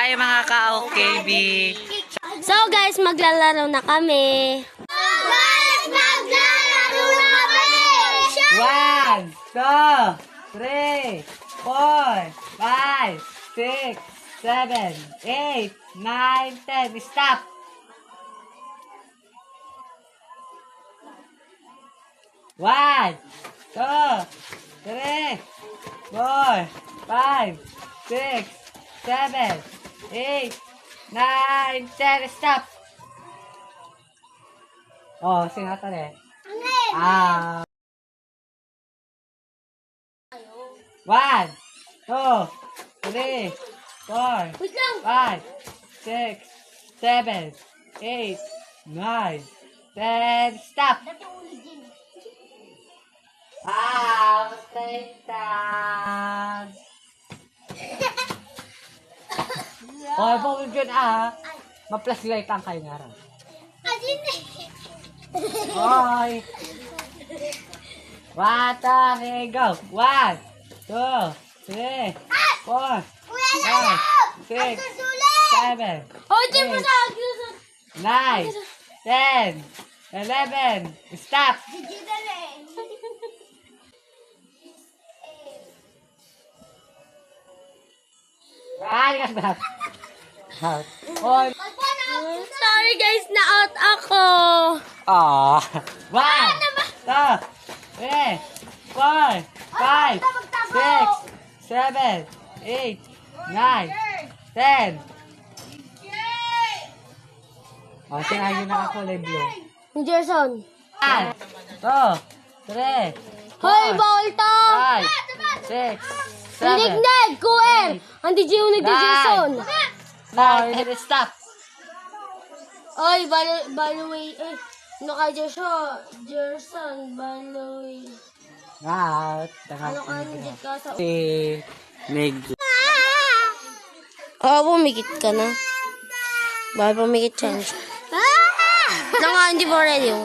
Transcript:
Hi mga ka-OKB. So guys, maglalaro na kami. Guys, maglalaro na kami! 1, 2, 3, 4, 5, 6, 7, 8, 9, 10. Stop! One, 2, 3, 4, 5, 6, 7, 8, 9, 10. Stop! Oh, singatan eh. Ah. 1, 2, 3, 4, Wait lang. 5, 6, 7, 8, 9, 10. Stop! Stay down. Hoy, bawal dyan Ma-flashlight ang kayo nga rin. Hoy. 1, 2, 3, go. 1, 2, 3, 4, 5, 6, 7, Oh, di mo 8, sa 9, 10, 11. Stop! Ay, stop! Hoy. Sorry guys, na-out ako. Ah. 1, 2, 3, 4, 5, 6, 7, 8, 9, 10. Oh, sinabi na ako, Leblo. Ni Gerson. 1, 2, 3, Hoy, bawal to. 5, 6, 7, Tinignig, Kuem. Andi Gio ni Gerson. 9, stop! Oy, Baloy. Ano ka, Gerson, Baloy. Out. Ano ka, nandiyan ka sa... Si Meg. Pumikit ka na. Baka pumikit siya. Ano nga, hindi mo ready.